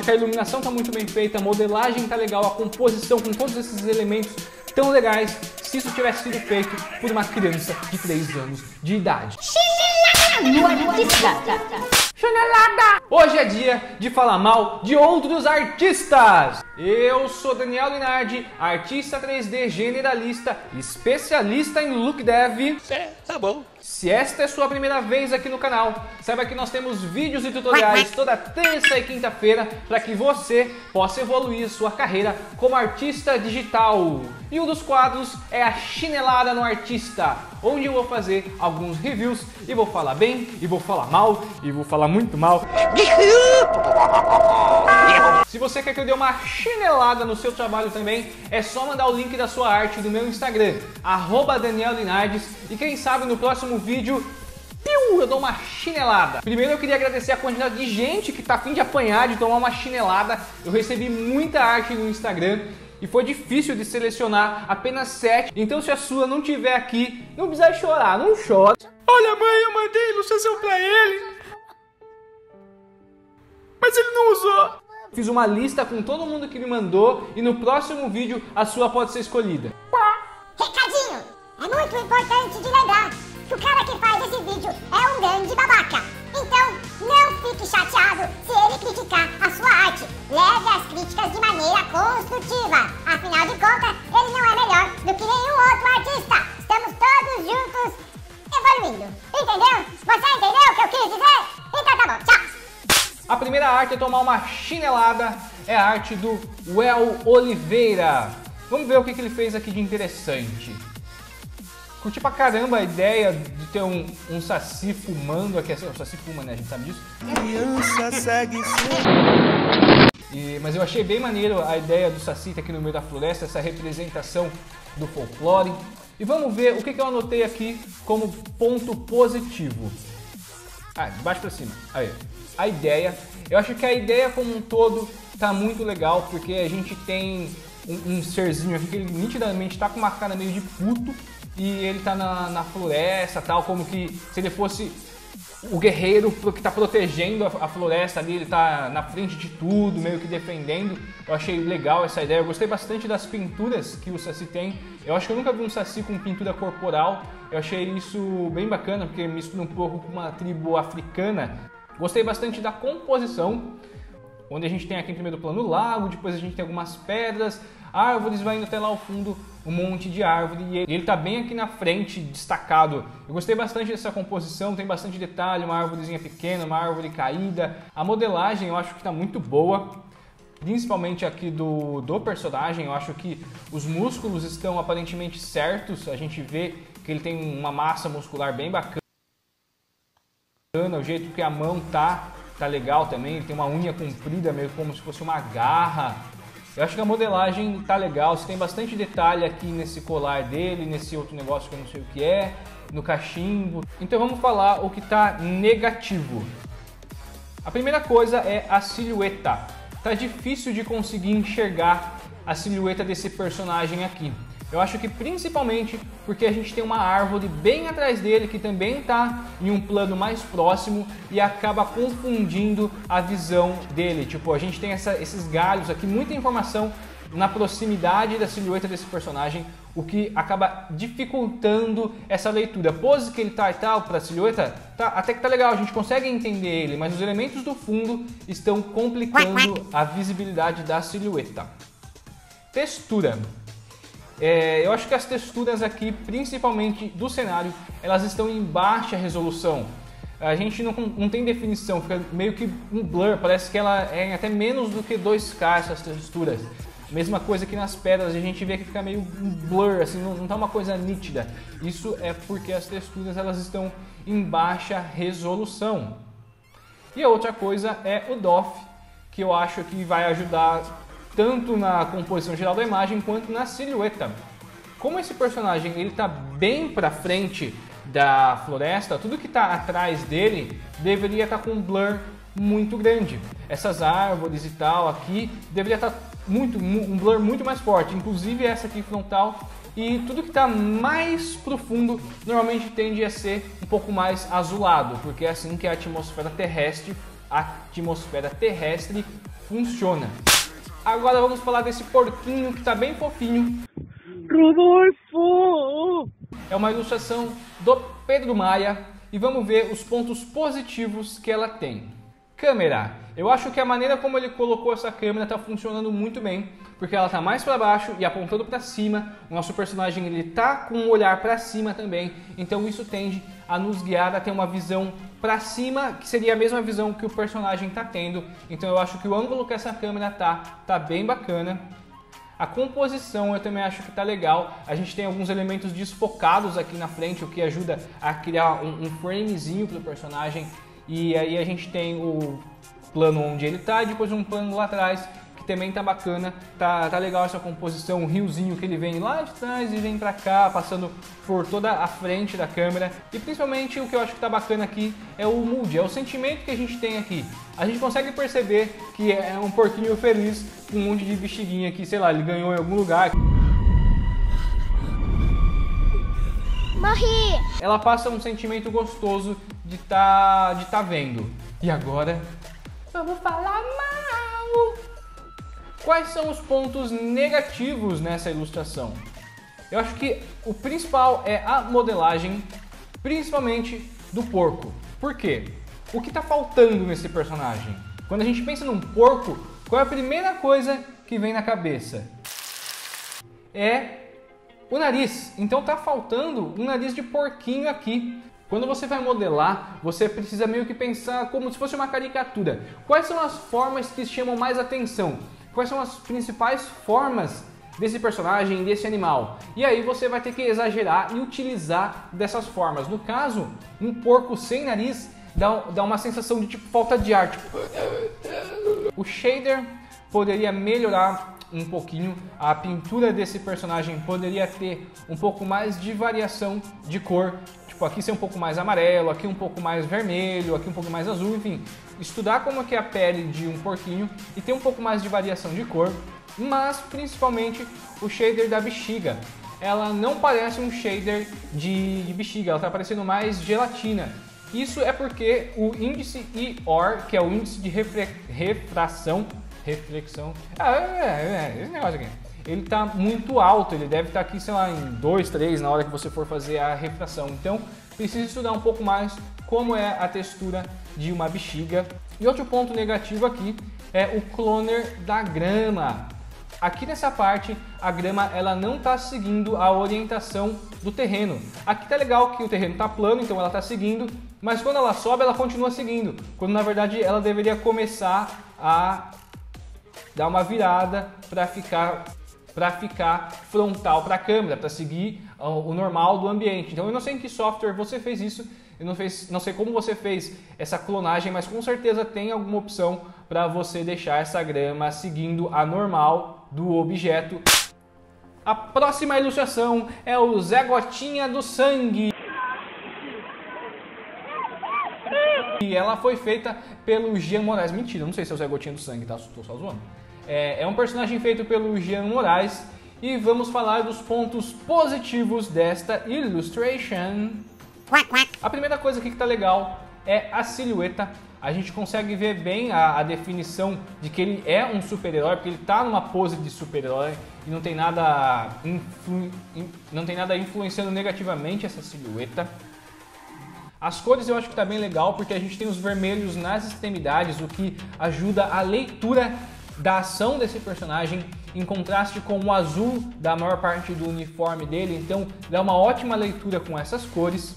porque a iluminação tá muito bem feita, a modelagem tá legal, a composição com todos esses elementos tão legais, se isso tivesse sido feito por uma criança de 3 anos de idade. Chinelada! Hoje é dia de falar mal de outros artistas. Eu sou Daniel Linardi, artista 3D generalista, especialista em look dev. Tá bom. Se esta é sua primeira vez aqui no canal, saiba que nós temos vídeos e tutoriais toda terça e quinta-feira para que você possa evoluir sua carreira como artista digital. E um dos quadros é a Chinelada no Artista, onde eu vou fazer alguns reviews e vou falar bem, e vou falar mal, e vou falar muito mal. Se você quer que eu dê uma chinelada no seu trabalho também, é só mandar o link da sua arte do meu Instagram, @DanielLinardes, e quem sabe no próximo vídeo eu dou uma chinelada. Primeiro eu queria agradecer a quantidade de gente que tá a fim de apanhar, de tomar uma chinelada. Eu recebi muita arte no Instagram e foi difícil de selecionar apenas 7. Então se a sua não tiver aqui, não precisa chorar, não chora. Olha mãe, eu mandei ilustração pra ele, mas ele não usou. Fiz uma lista com todo mundo que me mandou e no próximo vídeo a sua pode ser escolhida. Recadinho! É muito importante de lembrar que o cara que faz esse vídeo é um grande babaca. Então, não fique chateado se ele criticar a sua arte. Leve as críticas de maneira construtiva. Afinal de contas, ele não é melhor do que nenhum outro artista. Estamos todos juntos evoluindo. Entendeu? Você entendeu o que eu quis dizer? Então tá bom, tchau! A primeira arte a tomar uma chinelada é a arte do Well Oliveira. Vamos ver o que ele fez aqui de interessante. Curti pra caramba a ideia de ter um saci fumando aqui. O saci fuma, né? A gente sabe disso. Criança segue Mas eu achei bem maneiro a ideia do saci aqui no meio da floresta, essa representação do folclore. E vamos ver o que eu anotei aqui como ponto positivo. De baixo pra cima. Aí. A ideia, eu acho que a ideia como um todo tá muito legal, porque a gente tem um serzinho aqui que ele nitidamente tá com uma cara meio de puto e ele tá na floresta, tal, como que se ele fosse o guerreiro que tá protegendo a floresta ali, ele tá na frente de tudo, meio que defendendo. Eu achei legal essa ideia, eu gostei bastante das pinturas que o saci tem. Eu acho que eu nunca vi um saci com pintura corporal, eu achei isso bem bacana, porque mistura um pouco com uma tribo africana. Gostei bastante da composição, onde a gente tem aqui em primeiro plano o lago, depois a gente tem algumas pedras, árvores, vai indo até lá ao fundo um monte de árvore e ele tá bem aqui na frente, destacado. Eu gostei bastante dessa composição, tem bastante detalhe, uma árvorezinha pequena, uma árvore caída. A modelagem eu acho que tá muito boa, principalmente aqui do personagem. Eu acho que os músculos estão aparentemente certos, a gente vê que ele tem uma massa muscular bem bacana. O jeito que a mão tá legal também, ele tem uma unha comprida, meio como se fosse uma garra. Eu acho que a modelagem tá legal, você tem bastante detalhe aqui nesse colar dele, nesse outro negócio que eu não sei o que é, no cachimbo. Então vamos falar o que tá negativo. A primeira coisa é a silhueta. Tá difícil de conseguir enxergar a silhueta desse personagem aqui. Eu acho que principalmente porque a gente tem uma árvore bem atrás dele que também está em um plano mais próximo e acaba confundindo a visão dele. Tipo, a gente tem esses galhos aqui, muita informação na proximidade da silhueta desse personagem, o que acaba dificultando essa leitura. A pose que ele tá e tal para a silhueta, até que tá legal, a gente consegue entender ele, mas os elementos do fundo estão complicando a visibilidade da silhueta. Textura. Eu acho que as texturas aqui, principalmente do cenário, elas estão em baixa resolução. A gente não tem definição, fica meio que um blur, parece que ela é até menos do que 2K essas texturas. Mesma coisa que nas pedras, a gente vê que fica meio um blur, assim, não tá uma coisa nítida. Isso é porque as texturas elas estão em baixa resolução. E a outra coisa é o DOF, que eu acho que vai ajudar tanto na composição geral da imagem quanto na silhueta. Como esse personagem ele tá bem para frente da floresta, tudo que está atrás dele deveria estar com um blur muito grande. Essas árvores e tal aqui deveria estar um blur muito mais forte, inclusive essa aqui frontal, e tudo que está mais profundo normalmente tende a ser um pouco mais azulado, porque é assim que a atmosfera terrestre funciona. Agora vamos falar desse porquinho que tá bem fofinho. Rodolfo! É uma ilustração do Pedro Maia e vamos ver os pontos positivos que ela tem. Câmera. Eu acho que a maneira como ele colocou essa câmera está funcionando muito bem, porque ela está mais para baixo e apontando para cima. O nosso personagem ele tá com um olhar para cima também, então isso tende a nos guiar a ter uma visão para cima, que seria a mesma visão que o personagem está tendo. Então eu acho que o ângulo que essa câmera tá bem bacana. A composição eu também acho que tá legal. A gente tem alguns elementos desfocados aqui na frente, o que ajuda a criar um framezinho para o personagem. E aí a gente tem o plano onde ele tá e depois um plano lá atrás, que também tá bacana. Tá legal essa composição, um riozinho que ele vem lá de trás e vem pra cá, passando por toda a frente da câmera. E principalmente o que eu acho que tá bacana aqui é o mood, é o sentimento que a gente tem aqui. A gente consegue perceber que é um porquinho feliz com um monte de bexiguinha que, sei lá, ele ganhou em algum lugar. Morri! Ela passa um sentimento gostoso de tá vendo. E agora, vamos falar mal! Quais são os pontos negativos nessa ilustração? Eu acho que o principal é a modelagem, principalmente do porco. Por quê? O que está faltando nesse personagem? Quando a gente pensa num porco, qual é a primeira coisa que vem na cabeça? É o nariz. Então tá faltando um nariz de porquinho aqui. Quando você vai modelar, você precisa meio que pensar como se fosse uma caricatura. Quais são as formas que chamam mais atenção? Quais são as principais formas desse personagem, desse animal? E aí você vai ter que exagerar e utilizar dessas formas. No caso, um porco sem nariz dá uma sensação de tipo falta de ar. Tipo... O shader poderia melhorar um pouquinho, a pintura desse personagem poderia ter um pouco mais de variação de cor, tipo aqui ser um pouco mais amarelo, aqui um pouco mais vermelho, aqui um pouco mais azul, enfim, estudar como é que é a pele de um porquinho e ter um pouco mais de variação de cor, mas principalmente o shader da bexiga. Ela não parece um shader de bexiga, ela está parecendo mais gelatina. Isso é porque o índice IOR, que é o índice de reflexão, esse negócio aqui, ele tá muito alto, ele deve estar aqui, sei lá, em 2, 3 na hora que você for fazer a refração. Então, precisa estudar um pouco mais como é a textura de uma bexiga. E outro ponto negativo aqui é o cloner da grama. Aqui nessa parte, a grama ela não está seguindo a orientação do terreno. Aqui tá legal que o terreno tá plano, então ela tá seguindo, mas quando ela sobe, ela continua seguindo. Quando na verdade ela deveria começar a dar uma virada para ficar frontal para a câmera, para seguir o normal do ambiente. Então eu não sei em que software você fez isso, eu não sei como você fez essa clonagem, mas com certeza tem alguma opção para você deixar essa grama seguindo a normal do objeto. A próxima ilustração é o Zé Gotinha do Sangue. E ela foi feita pelo Jean Moraes. Mentira, não sei se é o Zé Gotinha do Sangue, tá? Tô só zoando. É um personagem feito pelo Jean Moraes. E vamos falar dos pontos positivos desta illustration. A primeira coisa aqui que tá legal é a silhueta. A gente consegue ver bem a definição de que ele é um super-herói, porque ele tá numa pose de super-herói e não tem nada influenciando negativamente essa silhueta. As cores eu acho que tá bem legal, porque a gente tem os vermelhos nas extremidades, o que ajuda a leitura da ação desse personagem, em contraste com o azul da maior parte do uniforme dele, então dá uma ótima leitura com essas cores.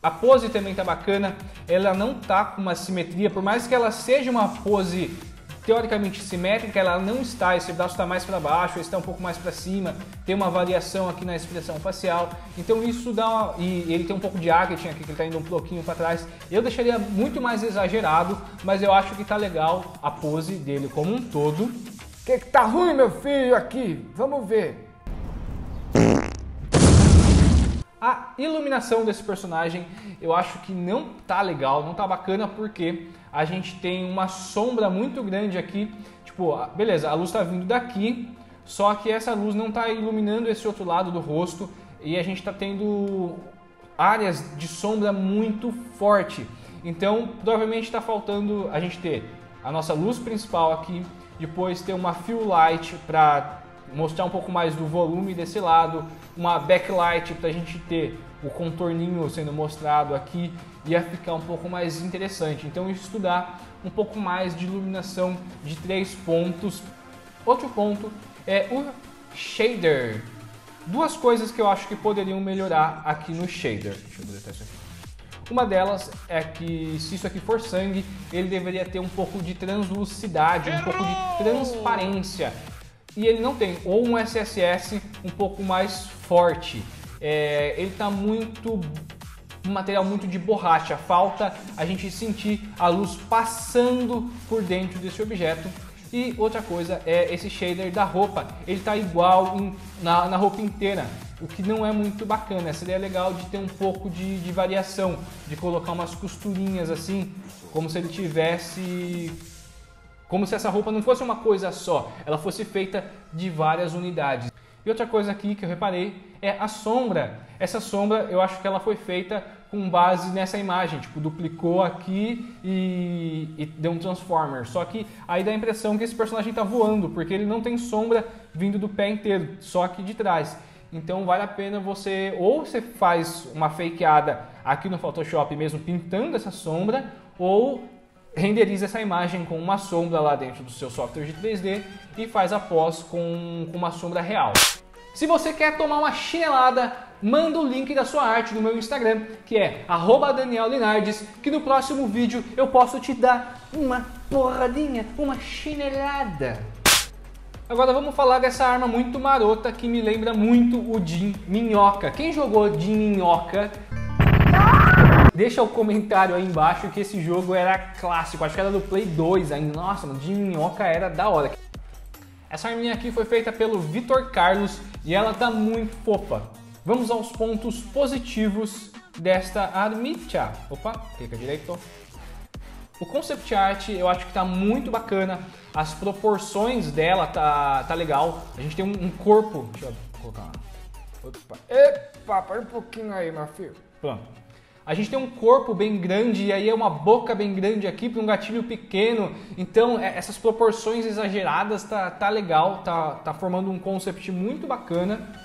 A pose também tá bacana, ela não tá com uma simetria, por mais que ela seja uma pose teoricamente simétrica, ela não está, esse braço está mais para baixo, esse está um pouco mais para cima, tem uma variação aqui na expressão facial, então isso dá e ele tem um pouco de arqueting aqui, que ele está indo um pouquinho para trás. Eu deixaria muito mais exagerado, mas eu acho que tá legal a pose dele como um todo. O que tá ruim, meu filho, aqui? Vamos ver. A iluminação desse personagem eu acho que não tá legal, não tá bacana, porque a gente tem uma sombra muito grande aqui. Tipo, beleza, a luz tá vindo daqui, só que essa luz não tá iluminando esse outro lado do rosto e a gente tá tendo áreas de sombra muito forte. Então, provavelmente tá faltando a gente ter a nossa luz principal aqui, depois ter uma fill light para mostrar um pouco mais do volume desse lado, uma backlight para a gente ter o contorninho sendo mostrado aqui, ia ficar um pouco mais interessante. Então estudar um pouco mais de iluminação de 3 pontos. Outro ponto é o shader. Duas coisas que eu acho que poderiam melhorar aqui no shader. Deixa eu deletar isso aqui. Uma delas é que, se isso aqui for sangue, ele deveria ter um pouco de translucidade, um pouco de transparência. E ele não tem, ou um SSS um pouco mais forte. Ele está muito, um material muito de borracha, falta a gente sentir a luz passando por dentro desse objeto. E outra coisa é esse shader da roupa, ele está igual na roupa inteira, o que não é muito bacana. Seria legal de ter um pouco de variação, de colocar umas costurinhas assim, como se ele tivesse... como se essa roupa não fosse uma coisa só, ela fosse feita de várias unidades. E outra coisa aqui que eu reparei é a sombra. Essa sombra eu acho que ela foi feita com base nessa imagem, tipo, duplicou aqui e deu um transformer. Só que aí dá a impressão que esse personagem está voando, porque ele não tem sombra vindo do pé inteiro, só aqui de trás. Então vale a pena você, ou você faz uma fakeada aqui no Photoshop mesmo pintando essa sombra, ou renderiza essa imagem com uma sombra lá dentro do seu software de 3D e faz a pós com uma sombra real. Se você quer tomar uma chinelada, manda o link da sua arte no meu Instagram, que é @DanielLinardes, que no próximo vídeo eu posso te dar uma porradinha, uma chinelada. Agora vamos falar dessa arma muito marota que me lembra muito o Jim Minhoca. Quem jogou Jim Minhoca? Deixa o comentário aí embaixo que esse jogo era clássico, acho que era do Play 2 ainda. Nossa, o Jim Minhoca era da hora. Essa arminha aqui foi feita pelo Vitor Carlos e ela tá muito fofa. Vamos aos pontos positivos desta arminha. Opa, clica direito. O concept art eu acho que tá muito bacana, as proporções dela tá legal. A gente tem um corpo, deixa eu colocar lá. Opa, epa, para um pouquinho aí, meu filho. Pronto. A gente tem um corpo bem grande e aí é uma boca bem grande aqui para um gatilho pequeno. Então essas proporções exageradas tá legal, tá formando um concept muito bacana.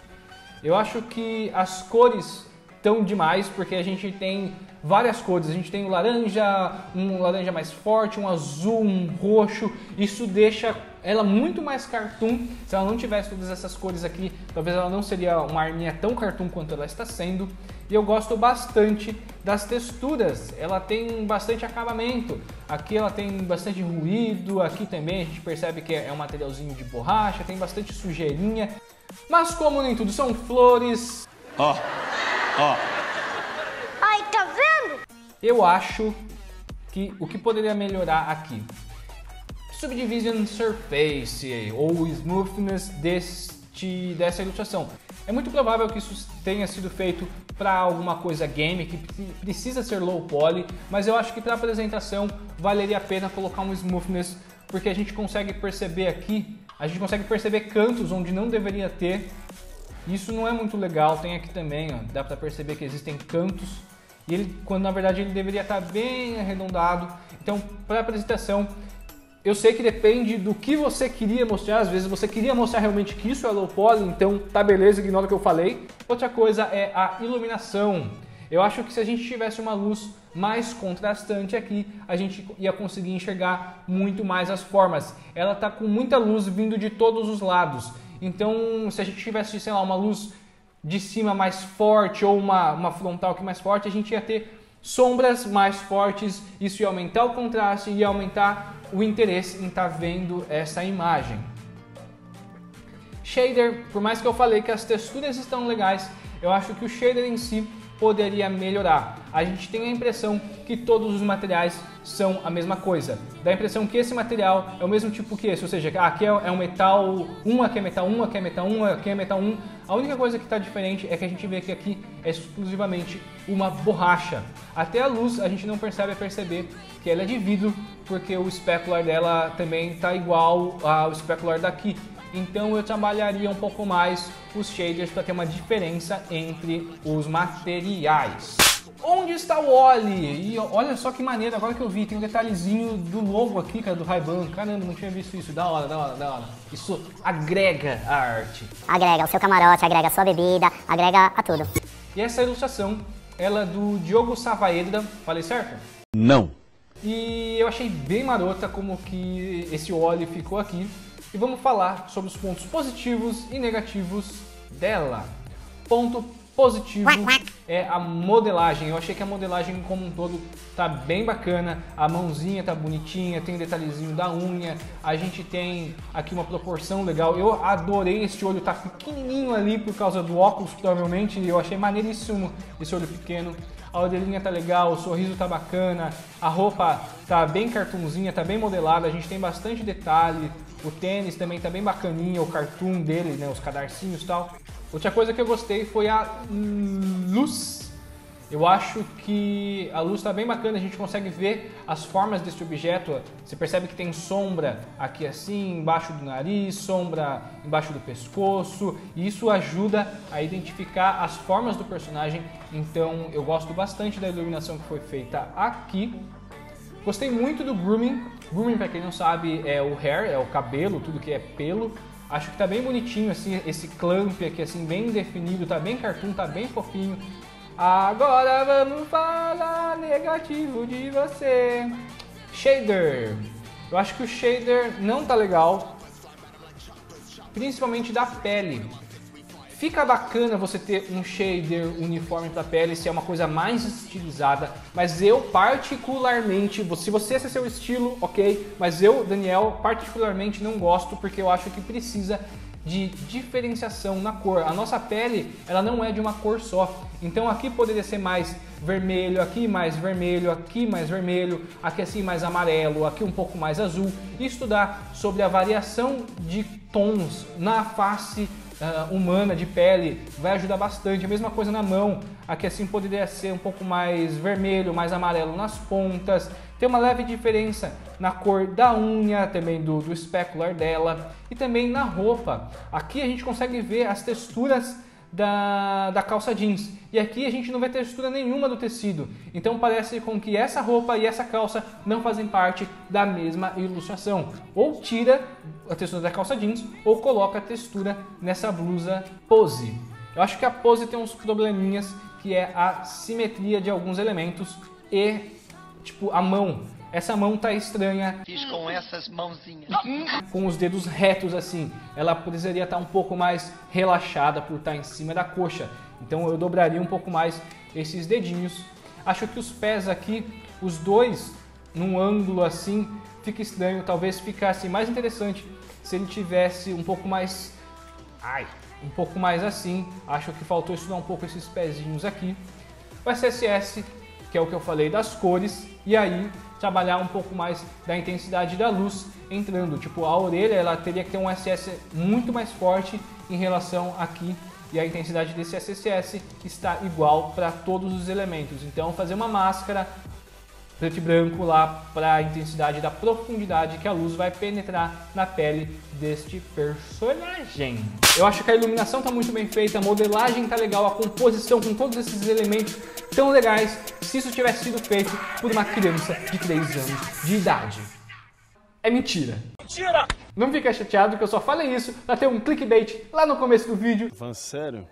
Eu acho que as cores estão demais, porque a gente tem várias cores. A gente tem um laranja mais forte, um azul, um roxo. Isso deixa ela muito mais cartoon. Se ela não tivesse todas essas cores aqui, talvez ela não seria uma arminha tão cartoon quanto ela está sendo. E eu gosto bastante das texturas, ela tem bastante acabamento. Aqui ela tem bastante ruído, aqui também a gente percebe que é um materialzinho de borracha, tem bastante sujeirinha. Mas como nem tudo são flores... Ó. Ai, tá vendo? Eu acho que o que poderia melhorar aqui, Subdivision Surface ou Smoothness dessa ilustração. É muito provável que isso tenha sido feito para alguma coisa game que precisa ser low poly, mas eu acho que para apresentação valeria a pena colocar um smoothness, porque a gente consegue perceber aqui, a gente consegue perceber cantos onde não deveria ter. Isso não é muito legal. Tem aqui também, ó, dá para perceber que existem cantos e ele, quando na verdade ele deveria estar bem arredondado. Então, para apresentação, eu sei que depende do que você queria mostrar. Às vezes você queria mostrar realmente que isso é low poly, então tá beleza, ignora o que eu falei. Outra coisa é a iluminação. Eu acho que se a gente tivesse uma luz mais contrastante aqui, a gente ia conseguir enxergar muito mais as formas. Ela tá com muita luz vindo de todos os lados. Então, se a gente tivesse, sei lá, uma luz de cima mais forte ou uma frontal aqui mais forte, a gente ia ter sombras mais fortes, isso ia aumentar o contraste e ia aumentar o interesse em estar vendo essa imagem. Shader, por mais que eu falei que as texturas estão legais, eu acho que o shader em si poderia melhorar. A gente tem a impressão que todos os materiais são a mesma coisa. Dá a impressão que esse material é o mesmo tipo que esse, ou seja, aqui é um metal 1, aqui é metal 1, aqui é metal 1, aqui é metal 1. A única coisa que está diferente é que a gente vê que aqui é exclusivamente uma borracha. Até a luz a gente não perceber que ela é de vidro, porque o specular dela também está igual ao specular daqui. Então eu trabalharia um pouco mais os shaders para ter uma diferença entre os materiais. Onde está o Oli? E olha só que maneiro, agora que eu vi, tem um detalhezinho do logo aqui, cara, do Ray-Ban. Caramba, não tinha visto isso. Da hora, da hora, da hora. Isso agrega a arte. Agrega o seu camarote, agrega a sua bebida, agrega a tudo. E essa ilustração, ela é do Diogo Savaedra, falei certo? Não. E eu achei bem marota como que esse Oli ficou aqui. E vamos falar sobre os pontos positivos e negativos dela. Ponto positivo é a modelagem. Eu achei que a modelagem como um todo tá bem bacana. A mãozinha tá bonitinha, tem um detalhezinho da unha. A gente tem aqui uma proporção legal. Eu adorei esse olho, tá pequenininho ali por causa do óculos, provavelmente. Eu achei maneiríssimo esse olho pequeno. A orelhinha tá legal, o sorriso tá bacana. A roupa tá bem cartunzinha, tá bem modelada. A gente tem bastante detalhe. O tênis também tá bem bacaninha, o cartoon dele, né, os cadarcinhos e tal. Outra coisa que eu gostei foi a luz. Eu acho que a luz tá bem bacana, a gente consegue ver as formas desse objeto. Você percebe que tem sombra aqui assim, embaixo do nariz, sombra embaixo do pescoço. E isso ajuda a identificar as formas do personagem. Então eu gosto bastante da iluminação que foi feita aqui. Gostei muito do grooming. Grooming, para quem não sabe, é o hair, é o cabelo, tudo que é pelo. Acho que tá bem bonitinho, assim, esse clamp aqui, assim, bem definido, tá bem cartoon, tá bem fofinho. Agora vamos falar negativo de você. Shader. Eu acho que o shader não tá legal, principalmente da pele. Fica bacana você ter um shader uniforme para a pele, se é uma coisa mais estilizada, mas eu particularmente, se você esse é seu estilo, ok, mas eu, Daniel, particularmente não gosto porque eu acho que precisa de diferenciação na cor. A nossa pele, ela não é de uma cor só, então aqui poderia ser mais vermelho, aqui mais vermelho, aqui mais vermelho, aqui assim mais amarelo, aqui um pouco mais azul, e estudar sobre a variação de tons na face humana de pele vai ajudar bastante. A mesma coisa na mão, aqui assim poderia ser um pouco mais vermelho, mais amarelo nas pontas. Tem uma leve diferença na cor da unha, também do specular dela e também na roupa. Aqui a gente consegue ver as texturas da calça jeans e aqui a gente não vê textura nenhuma do tecido, então parece com que essa roupa e essa calça não fazem parte da mesma ilustração. Ou tira a textura da calça jeans ou coloca a textura nessa blusa pose. Eu acho que a pose tem uns probleminhas, que é a simetria de alguns elementos e tipo a mão. Essa mão tá estranha. Fiz com essas mãozinhas. Com os dedos retos assim. Ela precisaria estar um pouco mais relaxada por estar em cima da coxa. Então eu dobraria um pouco mais esses dedinhos. Acho que os pés aqui, os dois num ângulo assim, fica estranho. Talvez ficasse mais interessante se ele tivesse um pouco mais... um pouco mais assim. Acho que faltou estudar um pouco esses pezinhos aqui. O SSS, que é o que eu falei das cores. E aí trabalhar um pouco mais da intensidade da luz entrando. Tipo, a orelha ela teria que ter um SS muito mais forte em relação aqui. E a intensidade desse SSS está igual para todos os elementos. Então fazer uma máscara preto e branco lá para a intensidade da profundidade que a luz vai penetrar na pele deste personagem. Eu acho que a iluminação está muito bem feita, a modelagem está legal, a composição com todos esses elementos tão legais, se isso tivesse sido feito por uma criança de 3 anos de idade. É mentira. Mentira! Não fica chateado que eu só falei isso para ter um clickbait lá no começo do vídeo. Falando sério?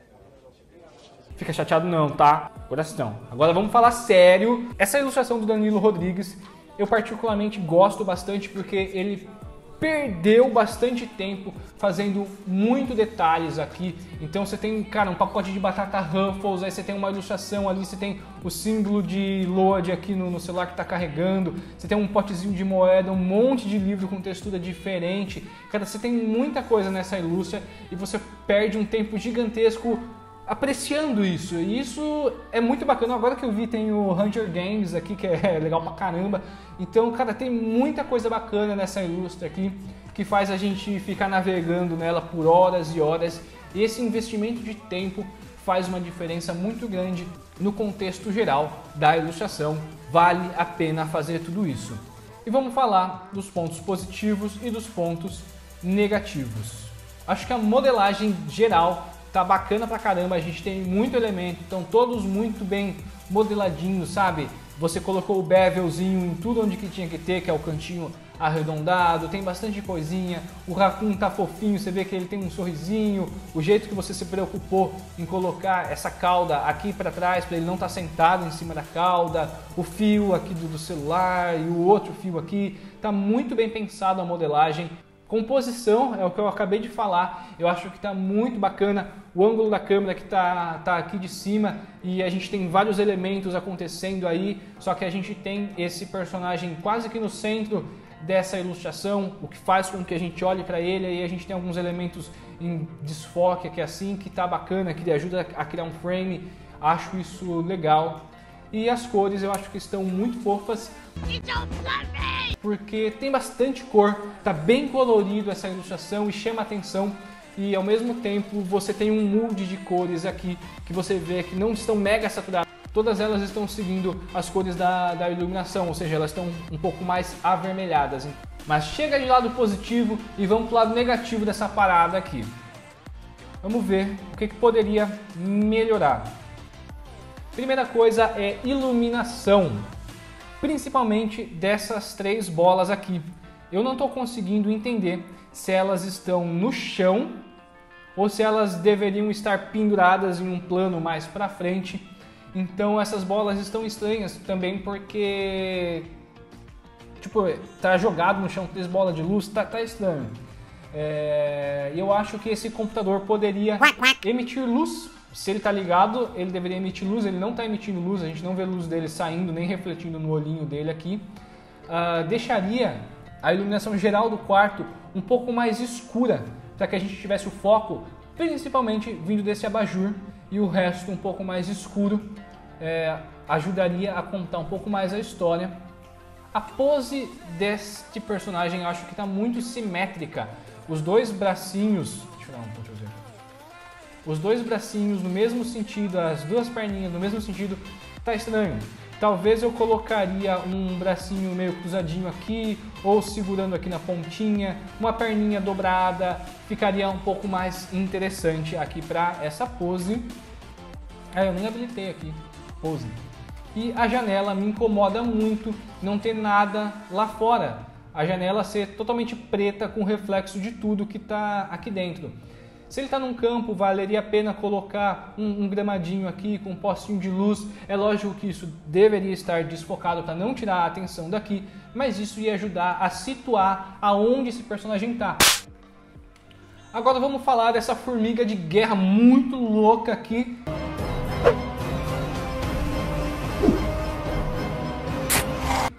Fica chateado não, tá? Coração. Agora vamos falar sério. Essa ilustração do Danilo Rodrigues, eu particularmente gosto bastante porque ele perdeu bastante tempo fazendo muito detalhes aqui. Então você tem, cara, um pacote de batata Ruffles, aí você tem uma ilustração ali, você tem o símbolo de load aqui no celular que está carregando, você tem um potezinho de moeda, um monte de livro com textura diferente. Cara, você tem muita coisa nessa ilustra e você perde um tempo gigantesco apreciando isso, e isso é muito bacana. Agora que eu vi, tem o Hunger Games aqui, que é legal pra caramba. Então, cara, tem muita coisa bacana nessa ilustra aqui, que faz a gente ficar navegando nela por horas e horas, e esse investimento de tempo faz uma diferença muito grande no contexto geral da ilustração. Vale a pena fazer tudo isso. E vamos falar dos pontos positivos e dos pontos negativos. Acho que a modelagem geral tá bacana pra caramba, a gente tem muito elemento, estão todos muito bem modeladinho, sabe? Você colocou o bevelzinho em tudo onde que tinha que ter, que é o cantinho arredondado, tem bastante coisinha, o Raccoon tá fofinho, você vê que ele tem um sorrisinho, o jeito que você se preocupou em colocar essa cauda aqui para trás, para ele não estar sentado em cima da cauda, o fio aqui do celular e o outro fio aqui, tá muito bem pensado a modelagem. Composição é o que eu acabei de falar, eu acho que está muito bacana o ângulo da câmera que tá aqui de cima e a gente tem vários elementos acontecendo aí, só que a gente tem esse personagem quase que no centro dessa ilustração, o que faz com que a gente olhe para ele e a gente tem alguns elementos em desfoque aqui assim, que tá bacana, que ajuda a criar um frame, acho isso legal. E as cores eu acho que estão muito fofas, porque tem bastante cor, tá bem colorido essa ilustração e chama atenção. E ao mesmo tempo você tem um mood de cores aqui que você vê que não estão mega saturadas. Todas elas estão seguindo as cores da iluminação, ou seja, elas estão um pouco mais avermelhadas. Mas chega de lado positivo e vamos para o lado negativo dessa parada aqui. Vamos ver o que poderia melhorar. Primeira coisa é iluminação, principalmente dessas três bolas aqui. Eu não estou conseguindo entender se elas estão no chão ou se elas deveriam estar penduradas em um plano mais para frente. Então essas bolas estão estranhas também porque, tipo, tá jogado no chão 3 bolas de luz, tá estranho. Eu acho que esse computador poderia emitir luz. Se ele tá ligado, ele deveria emitir luz, ele não está emitindo luz, a gente não vê luz dele saindo nem refletindo no olhinho dele aqui. Deixaria a iluminação geral do quarto um pouco mais escura, para que a gente tivesse o foco principalmente vindo desse abajur e o resto um pouco mais escuro. Ajudaria a contar um pouco mais a história. A pose deste personagem eu acho que está muito simétrica. Os dois bracinhos, deixa eu dar um ponto de ver. Os dois bracinhos no mesmo sentido, as duas perninhas no mesmo sentido, tá estranho. Talvez eu colocaria um bracinho meio cruzadinho aqui, ou segurando aqui na pontinha, uma perninha dobrada, ficaria um pouco mais interessante aqui para essa pose. Eu nem habilitei aqui, pose. E a janela me incomoda muito não ter nada lá fora. A janela ser totalmente preta com reflexo de tudo que tá aqui dentro. Se ele está num campo, valeria a pena colocar um gramadinho aqui com um postinho de luz. É lógico que isso deveria estar desfocado para não tirar a atenção daqui, mas isso ia ajudar a situar aonde esse personagem está. Agora vamos falar dessa formiga de guerra muito louca aqui.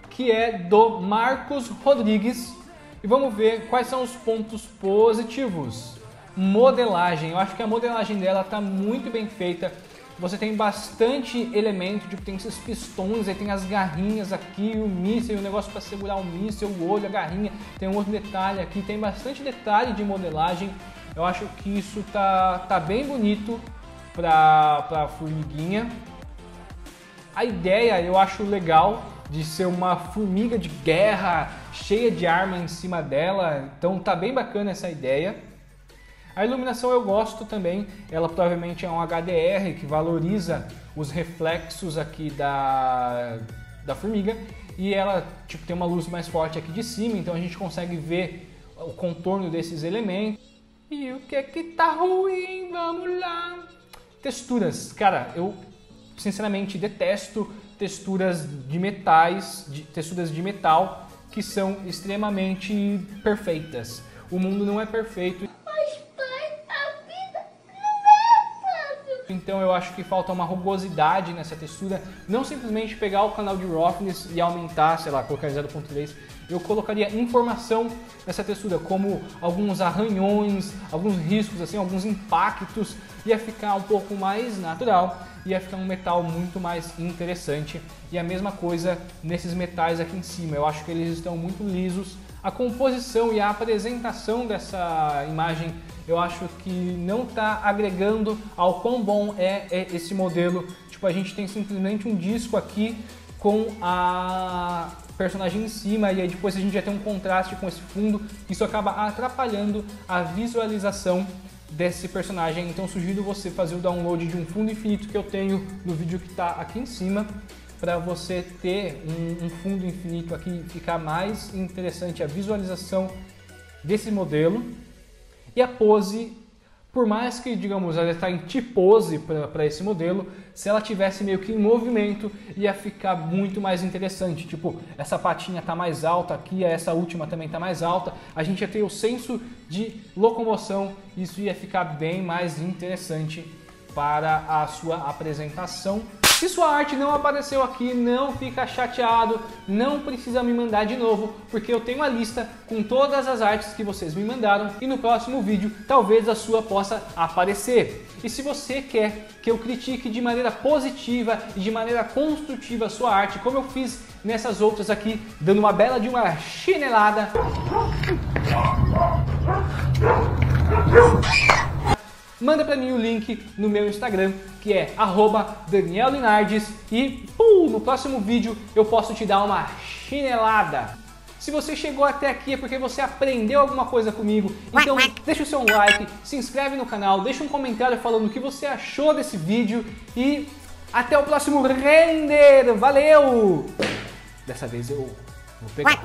Que é do Marcos Rodrigues. E vamos ver quais são os pontos positivos. Modelagem, eu acho que a modelagem dela está muito bem feita. Você tem bastante elemento, tipo, tem esses pistões, aí tem as garrinhas aqui, o míssil, o negócio para segurar o míssil, o olho, a garrinha, tem um outro detalhe aqui, tem bastante detalhe de modelagem. Eu acho que isso tá bem bonito para formiguinha. A ideia eu acho legal de ser uma formiga de guerra cheia de arma em cima dela, então tá bem bacana essa ideia. A iluminação eu gosto também, ela provavelmente é um HDR que valoriza os reflexos aqui da formiga e ela tipo, tem uma luz mais forte aqui de cima, então a gente consegue ver o contorno desses elementos. E o que é que tá ruim? Vamos lá! Texturas, cara, eu sinceramente detesto texturas de metais, texturas de metal que são extremamente perfeitas. O mundo não é perfeito. Então eu acho que falta uma rugosidade nessa textura, não simplesmente pegar o canal de roughness e aumentar, sei lá, colocar 0.3. Eu colocaria informação nessa textura, como alguns arranhões, alguns riscos, assim, alguns impactos, ia ficar um pouco mais natural, ia ficar um metal muito mais interessante. E a mesma coisa nesses metais aqui em cima, eu acho que eles estão muito lisos. A composição e a apresentação dessa imagem eu acho que não está agregando ao quão bom é esse modelo. Tipo, a gente tem simplesmente um disco aqui com a personagem em cima e aí depois a gente já tem um contraste com esse fundo. Isso acaba atrapalhando a visualização desse personagem. Então sugiro você fazer o download de um fundo infinito que eu tenho no vídeo que está aqui em cima, para você ter um fundo infinito aqui, ficar mais interessante a visualização desse modelo. E a pose, por mais que, digamos, ela está em T-pose para esse modelo, se ela tivesse meio que em movimento, ia ficar muito mais interessante. Tipo, essa patinha está mais alta aqui, essa última também está mais alta. A gente ia ter o senso de locomoção, isso ia ficar bem mais interessante para a sua apresentação. Se sua arte não apareceu aqui, não fica chateado, não precisa me mandar de novo, porque eu tenho uma lista com todas as artes que vocês me mandaram e no próximo vídeo talvez a sua possa aparecer. E se você quer que eu critique de maneira positiva e de maneira construtiva a sua arte, como eu fiz nessas outras aqui, dando uma bela de uma chinelada, manda pra mim o link no meu Instagram, que é @DanielLinardes, e no próximo vídeo eu posso te dar uma chinelada. Se você chegou até aqui é porque você aprendeu alguma coisa comigo, então deixa o seu like, se inscreve no canal, deixa um comentário falando o que você achou desse vídeo e até o próximo render. Valeu! Dessa vez eu vou pegar.